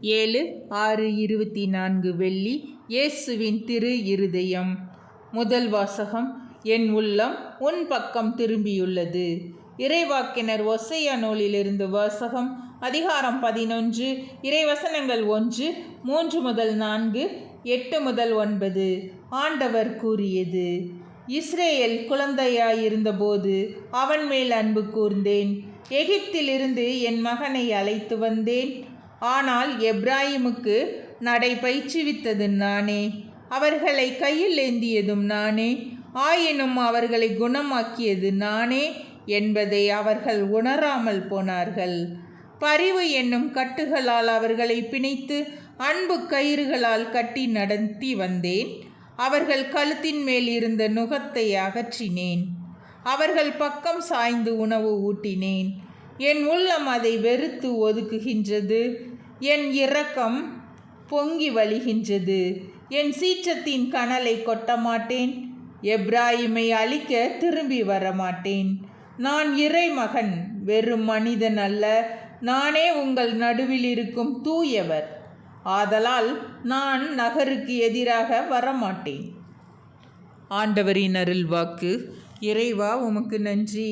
7/6/24 வெள்ளி. இயேசுவின் திரு இருதயம். முதல் வாசகம். என் உள்ளம் உன் பக்கம் திரும்பியுள்ளது. இறைவாக்கினர் ஓசையா நூலிலிருந்து வாசகம். அதிகாரம் 11, இறைவசனங்கள் 1, 3-4, 8-9. ஆண்டவர் கூறியது: இஸ்ரேல் குழந்தையாயிருந்தபோது அவன் மேல் அன்பு கூர்ந்தேன். எகிப்திலிருந்து என் மகனை அழைத்து வந்தேன். ஆனால் எப்ராயிமுக்கு நடை பயிற்றுவித்தது நானே, அவர்களை கையில் ஏந்தியதும் நானே, ஆயினும் அவர்களை குணமாக்கியது நானே என்பதை அவர்கள் உணராமல் போனார்கள். பரிவு என்னும் கட்டுகளால் அவர்களை பிணைத்து அன்பு கயிறுகளால் கட்டி நடத்தி வந்தேன். அவர்கள் கழுத்தின் மேல் இருந்த நுகத்தை அகற்றினேன். அவர்கள் பக்கம் சாய்ந்து உணவு ஊட்டினேன். என் உள்ளம் அதை வெறுத்து ஒதுக்குகின்றது. என் இரக்கம் பொங்கி வழிகின்றது. என் சீற்றத்தின் கனலை கொட்டமாட்டேன். எப்ராயிமை அழிக்க திரும்பி வரமாட்டேன். நான் இறைமகன், வெறும் மனிதன் அல்ல. நானே உங்கள் நடுவில் இருக்கும் தூயவர். ஆதலால் நான் நகருக்கு எதிராக வரமாட்டேன். ஆண்டவரின் அருள்வாக்கு. இறைவா, உமக்கு நன்றி.